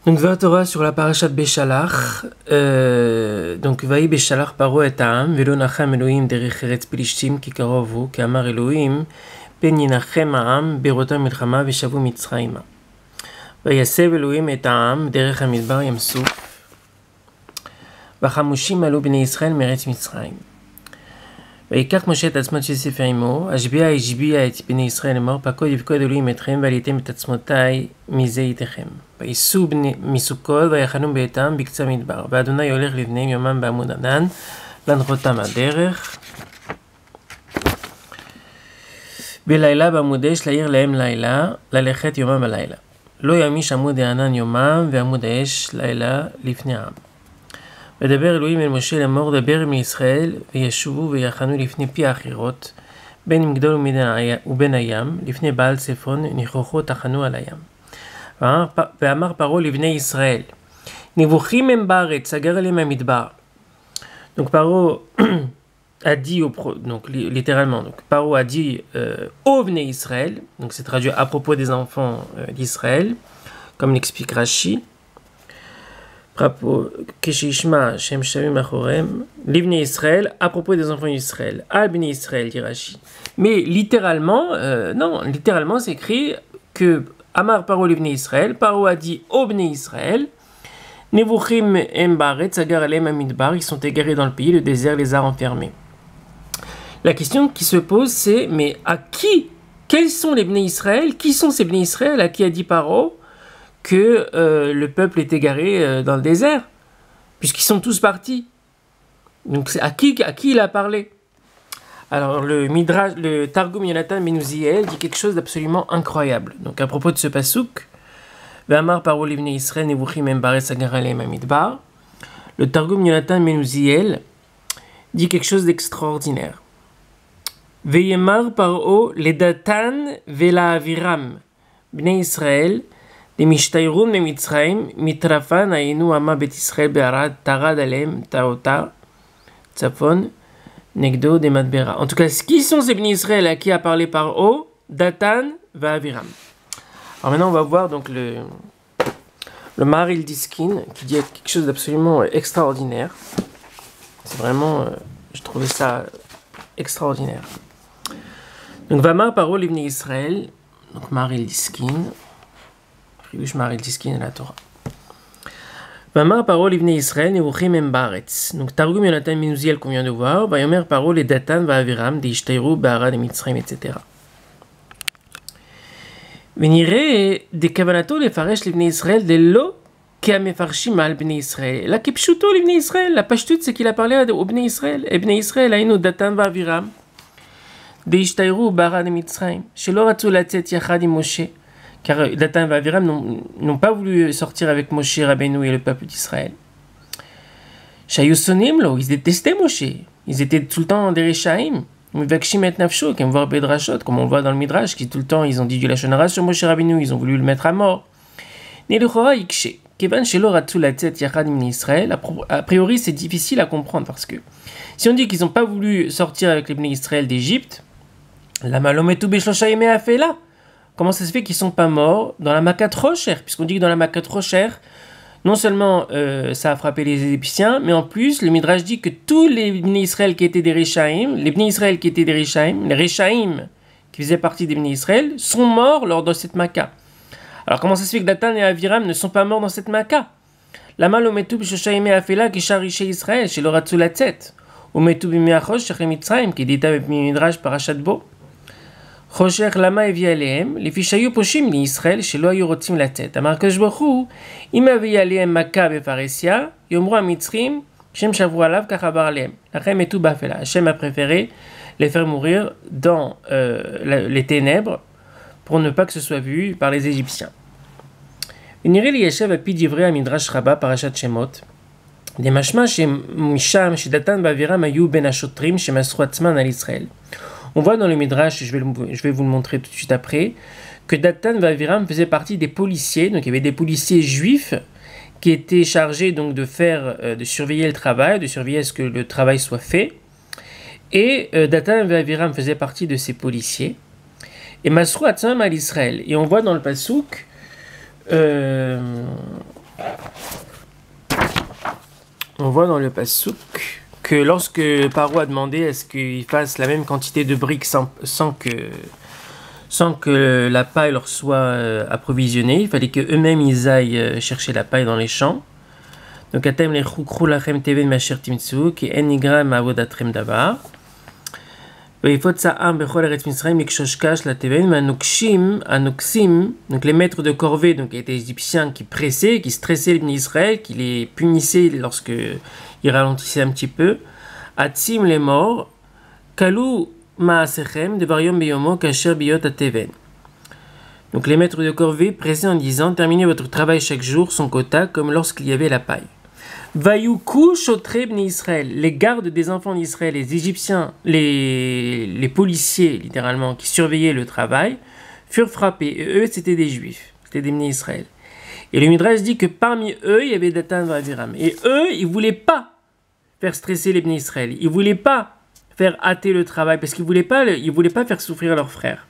Donc, Torah sur la parashat Beshalach. Donc, Vaï Beshalach paro et Aam, velo nachem Elohim derech eretz Pilishtim ki karovu, ki amar Elohim, pen yinachem Aam, berotam milchama veshavu Mitzrayima. Vayasev Elohim et Aam, derech hamidbar yamsuf, vachamushim alu bnei Israël meretz Mitzrayim. ויקח משה את עצמות של ספר עמו, השביע את בני ישראל לאמור, פקוד יפקוד אלוהים אתכם, ועליתם את עצמותי מזה איתכם. וייסעו מסוכות, ויחנו ביתם בקצה המדבר. ואדוני הולך לבניהם יומם בעמוד ענן, להנחותם הדרך. בלילה בעמוד אש, להאיר להם לילה, ללכת יומם בלילה. לא ימיש עמוד הענן יומם, ועמוד האש לילה לפני העם. ודבר אלוהים אל משה לאמור, דבר עם ישראל, וישובו ויחנו לפני פי האחירות, בין אם גדול ובין הים, לפני בעל צפון, נכוחו תחנו על הים. ואמר פרעה לבני ישראל, נבוכים הם בארץ, סגר עליהם המדבר. Donc Paro a dit, donc littéralement, donc Paro a dit aux Bnei Israël, donc c'est traduit à propos des enfants d'Israël, comme l'explique Rashi. Keshishma Shem Shavim Achorem, l'Ibné Israël, à propos des enfants d'Israël. Al Bnei Israël, dit Rashi. Mais littéralement, non, littéralement c'est écrit que Amar Paro l'Ibné Israël, Paro a dit au Bnei Israël, Nevuchim Embaret, Sagar Alem Amidbar, ils sont égarés dans le pays, le désert les a renfermés. La question qui se pose c'est, mais à qui? Quels sont les Bnei Israël? Qui sont ces Bnei Israël à qui a dit Paro que le peuple est égaré dans le désert, puisqu'ils sont tous partis. Donc c'est à qui il a parlé? Alors le Targum Yonatan ben Uziel dit quelque chose d'absolument incroyable. Donc à propos de ce pasouk, Ve'amar paro livnei Israël nevuchim embaret sagar aleim hamidbar, le Targum Yonatan ben Uziel dit quelque chose d'extraordinaire. Ve'yemar paro ledatan ve'la'aviram bnei Israël les Mishtayroun et Mitzrayim, Mitrafan, Aïnou, Ama, Bet Israël, Be'arad, Tarad, Alem, Taota, Tzafon, Negdo, Demadbera. En tout cas, qui sont ces Bnei Israël à qui a parlé par O, Datan, Va'aviram. Alors maintenant, on va voir donc le Maharil Diskin qui dit quelque chose d'absolument extraordinaire. C'est vraiment, je trouvais ça extraordinaire. Donc, Vamar, parole, les Bnei Israël, donc Maharil Diskin. Ribush Maharil Diskin et la Torah. Vamar parole Ibn Israël nevuchim em baretz. Donc Targum Yonatan ben Uziel qu'on vient de voir. Vayomer parole et Datan va'aviram de Ishtayru ba'arad et Mitzrayim etc. Venire de kavanato lefaresh l'Ibn Israël de lo ke'amefarshim al Ibn Israël. La kipshuto l'Ibn Israël. La pashtut c'est qu'il a parlé au Ibn Israël. Ibn Israël aïnou Datan va'aviram de Ishtayru ba'arad et Mitzrayim. Shelo ratzu latzet yachad im Moshe. Car Datan et Aviram n'ont pas voulu sortir avec Moshe Rabbeinu et le peuple d'Israël. Shayusonim, ils détestaient Moshe. Ils étaient tout le temps des Rechaim. Mivakshim et Nafsho, comme voir Bedrashot, comme on voit dans le Midrash, qui tout le temps ils ont dit du Lashon Hara sur Moshe Rabbeinu, ils ont voulu le mettre à mort. Neluchora Ikshe, Kevan Shelo Ratzu Latzet Yachad Ibn Israël, a priori c'est difficile à comprendre parce que si on dit qu'ils n'ont pas voulu sortir avec les Bnei Israël d'Égypte, la Malometu Beshlosha Yemei Afela. Comment ça se fait qu'ils ne sont pas morts dans la Makat Rocher? Puisqu'on dit que dans la Makat Rocher, non seulement ça a frappé les Égyptiens, mais en plus, le Midrash dit que tous les Bnei Israël qui étaient des Rechaim, les Bnei Israël qui étaient des Rechaim, les Rechaim qui faisaient partie des Bnei Israël, sont morts lors de cette Makat. Alors comment ça se fait que Datan et Aviram ne sont pas morts dans cette Makat? Lama lo metu b'shoshaim afela kishar rishe Israël, shelo ratzu latzet, ou metu b'meachosh shechem Mitzrayim, qui dit avec Midrash parashat Bo. Chosher lama evi alehem, les fichayu poshim li Israël, shelo ayu rotzim la tête. Amar Kadosh Baruch Hu, im avi alehem maka befaresia, yomru amitzrim, Shem shavru alav kachabar alehem. Lachem etu bafela. Hashem a préféré les faire mourir dans les ténèbres pour ne pas que ce soit vu par les Égyptiens. Unire li yeshev api divrei amidrash Rabba parashat Shemot. Des mashma shem misham shedatan ba'aviram ayu ben ashotrim shemasru atzman al Israël. On voit dans le Midrash, je vais vous le montrer tout de suite après, que Datan et Aviram faisaient partie des policiers. Donc il y avait des policiers juifs qui étaient chargés donc de surveiller le travail, de surveiller à ce que le travail soit fait. Et Datan et Aviram faisaient partie de ces policiers. Et Masrou Atzam à l'Israël. Et on voit dans le Passouk voit dans le Passouk que lorsque Paro a demandé à ce qu'il fasse la même quantité de briques sans que la paille leur soit approvisionnée, il fallait qu'eux-mêmes ils aillent chercher la paille dans les champs. Donc, atem le choukrou lachem teven masher timtsu ki en nigra ma'avodatrem davar. Veifot sa'am bechol eretz Mitzrayim likshoshkash la teven manukshim anuksim. Donc, les maîtres de corvée, donc étaient égyptiens qui pressaient, qui stressaient les Israël, qui les punissaient lorsque ils ralentissaient un petit peu. Atzim les morts. Kalou ma'asechem devariom beyomo kasher biyot ateven. Donc, les maîtres de corvée pressaient en disant: terminez votre travail chaque jour, son quota, comme lorsqu'il y avait la paille. Vayuku shotre bnei Israël, les gardes des enfants d'Israël, les Égyptiens, les policiers, littéralement, qui surveillaient le travail, furent frappés. Et eux, c'était des Juifs, c'était des bnei Israël. Et le Midrash dit que parmi eux, il y avait Datan et Aviram. Et eux, ils ne voulaient pas faire stresser les bnei Israël. Ils ne voulaient pas faire hâter le travail, parce qu'ils ne voulaient pas faire souffrir leurs frères.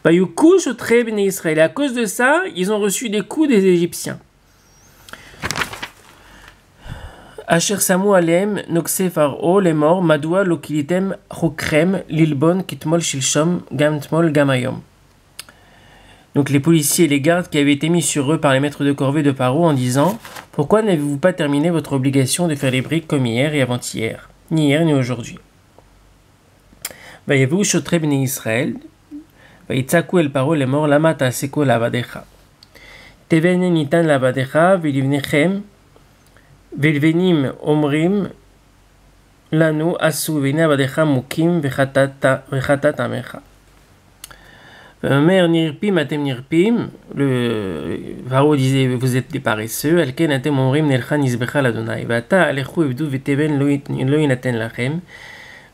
Vayuku shotre bnei Israël. Et à cause de ça, ils ont reçu des coups des Égyptiens. Asher samu alem nokse faro les morts madoua lokilitem chokrem lilbon kitmol shilshom gamtmol gamayom. Donc les policiers et les gardes qui avaient été mis sur eux par les maîtres de corvée de Paro en disant: pourquoi n'avez-vous pas terminé votre obligation de faire les briques comme hier et avant-hier, ni hier ni aujourd'hui? Vayavu shotre bnei Israël vayitzaku el Paro les morts lama ta'aseko lavadecha teven nitan lavadecha vilivnechem Velvenim omrim lanu asu vena vadecha mukim vechatat amecha. Mère nirpim atem nirpim. Le Pharaon disait: vous êtes des paresseux. Alken atem omrim nelcha nizbecha ladonai. Vata alechu evdu veteven lo yinaten lachem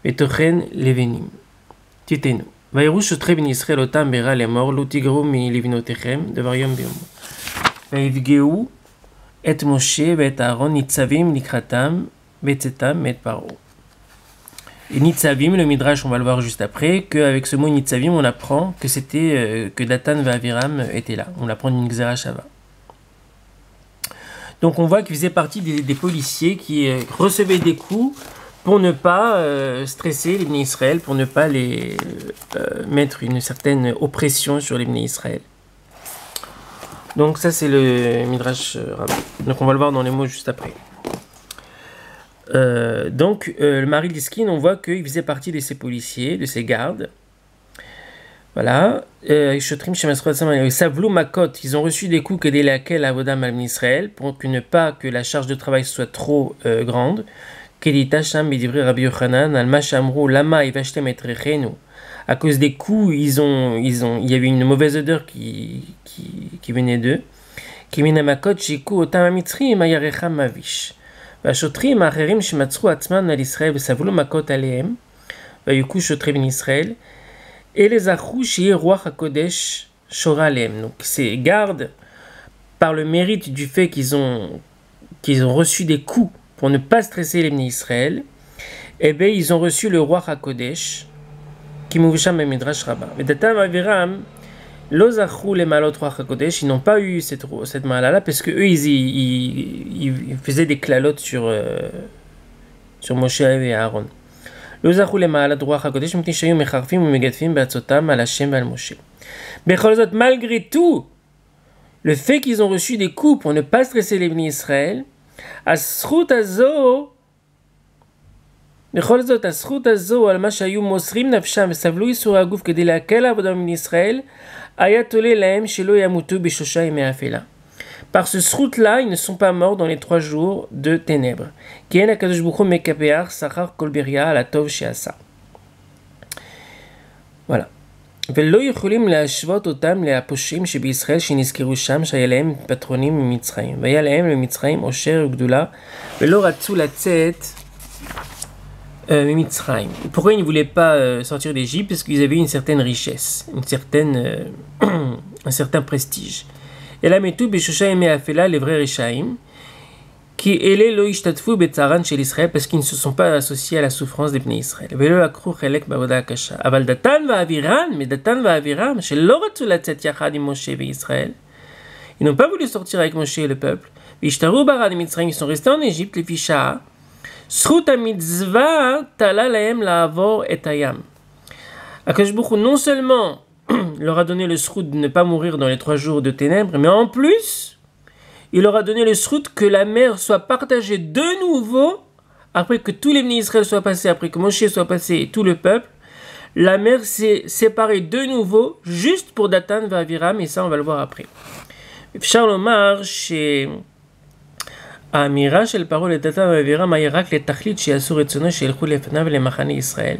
vetochen levenim. Titenu. Vayru shotre ben Israël otam bera les morts lo tigru mi livinotechem devariom biom. Vayivgeu et Moshe et Aaron nitzavim likratam betzetam et Paro. Et nitzavim, le midrash, on va le voir juste après, qu'avec ce mot nitzavim, on apprend que c'était que Datan et Aviram étaient là. On apprend d'une Gzera Shava. Donc on voit qu'ils faisaient partie des policiers qui recevaient des coups pour ne pas stresser les Bnei Israël, pour ne pas les mettre une certaine oppression sur les Bnei Israël. Donc ça c'est le Midrash Rabbah. Donc on va le voir dans les mots juste après. Le mari d'Iskin, on voit qu'il faisait partie de ces policiers, de ces gardes. Voilà. Savlou Makot, ils ont reçu des coups que des laquelle Avodam al Israël pour que la charge de travail soit trop grande. Kedita Sham Bidivri Rabbi Yochanan al Mashamru Lama Ivashtem et Rechenu. À cause des coups, il y avait une mauvaise odeur qui venait d'eux. Kiminamakot shiku otam amitzrim ayarecham mavish. Vashotrim acherim shematzru atzman al Israël vesavlu makot alehem. Vayuku shotri ben Israël. Et les achou shiye ruach hakodesh shora alehem. Donc ces gardes, par le mérite du fait qu'ils ont reçu des coups pour ne pas stresser les Bnei Israël, eh bien ils ont reçu le ruach hakodesh. Ils n'ont pas eu cette mala-là parce que eux ils faisaient des clalotes sur Moshe et Aaron. Malgré tout, le fait qu'ils ont reçu des coups pour ne pas stresser les Bnei Israël, בכל זאת, הזכות הזו על מה שהיו מוסרים נפשם וסבלו ייסורי הגוף כדי להקל העבודה מן ישראל, היה תולה להם שלא ימותו בשלושה ימי האפלה. Par ce zchut-là, ils ne sont pas morts dans les 3 jours de ténèbres. כי אין הקדוש ברוך הוא מקפח שכר כל בריאה על הטוב שעשה. Voilà. ולא יכולים להשוות אותם לפושעים שבישראל שנזכרו שם שהיה להם פטרונים ממצרים. והיה להם למצרים עושר וגדולה ולא רצו לצאת Mitzrayim. Pourquoi ils ne voulaient pas sortir d'Égypte? Parce qu'ils avaient une certaine richesse, un certain prestige. Et là, metou b'shosha yemei afela, les vrais Rishaim, qui élé lo ishtatfu betzaran chez l'Israël, parce qu'ils ne se sont pas associés à la souffrance des Bnei Israël. Velo akru chelek b'avoda kasha. Aval Datan va'aviram, mais Datan va'aviram, shelo ratzu latzet yachad im Moshe ve'Israël. Ils n'ont pas voulu sortir avec Moshe et le peuple. Ishtaru bara de Mitzrayim, ils sont restés en Égypte, les ficha. Srut mitzvah tala lahem la'avor et hayam. Akadosh Baruch Hu non seulement leur a donné le srout de ne pas mourir dans les 3 jours de ténèbres, mais en plus, il leur a donné le srout que la mer soit partagée de nouveau, après que tous les bénis Israël soient passés, après que Moshe soit passé et tout le peuple, la mer s'est séparée de nouveau, juste pour Datan et Aviram, et ça on va le voir après. Charlomar, chez האמירה של פרעה לדתן ואבירם היה רק לתכלית שיעשו רצונו שילכו לפניו למחנה ישראל.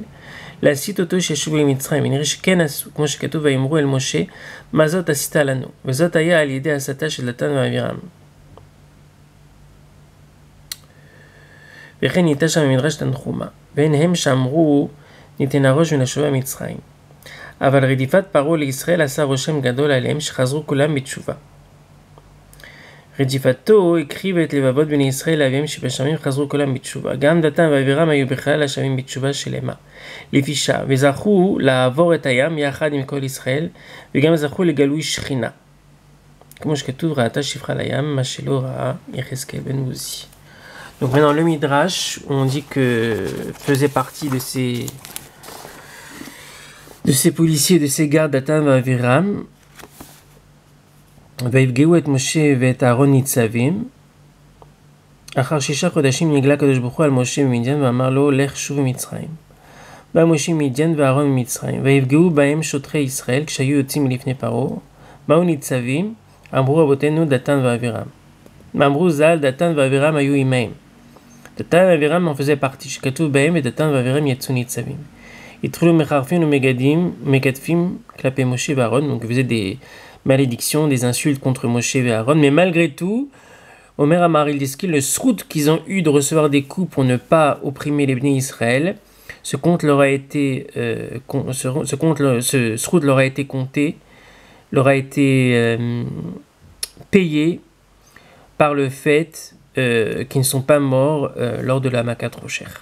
להסית אותו שישובו למצרים. ונראה שכן עשו, כמו שכתוב ויאמרו אל משה, מה זאת עשית לנו? וזאת היה על ידי הסתה של דתן ואבירם. וכן ניתה שם במדרש תנחומה. והן הם שאמרו ניתן הראש ונשובה מצרים. אבל רדיפת פרעה לישראל עשה רושם גדול עליהם שחזרו כולם בתשובה. רדיפתו הקריב את לבבות בני ישראל לאביהם שבשמים חזרו כולם בתשובה. גם דתן ואבירם היו בכלל השבים בתשובה שלמה. לפישה, וזכו לעבור את הים יחד עם כל ישראל, וגם זכו לגלוי שכינה. כמו שכתוב, ראתה שפחה לים, מה שלא ראה יחזקאל בן עוזי. Donc maintenant le Midrash, on dit que faisait partie de ces policiers, de ces gardes Datan et Aviram, ויפגעו את משה ואת אהרון ניצבים. אחר 6 חודשים נגלה הקדוש ברוך הוא על משה במדיין ואמר לו לך שוב ממצרים. בא משה ממדיין ואהרון ממצרים ויפגעו בהם שוטרי ישראל כשהיו יוצאים מלפני פרעה. באו ניצבים, אמרו רבותינו דתן ואבירם. אמרו ז"ל דתן ואבירם היו עמהם. דתן ואבירם en faisait partie, שכתוב בהם ודתן ואבירם יצאו ניצבים. התחילו מחרפים ומגדפים כלפי משה ואהרון, donc ils faisaient des malédictions, des insultes contre Moshe et Aaron, mais malgré tout, Omer Amar, il dit que le srout qu'ils ont eu de recevoir des coups pour ne pas opprimer les bénis Israël, ce srout leur a été compté, leur a été payé par le fait qu'ils ne sont pas morts lors de la Makat Rocher.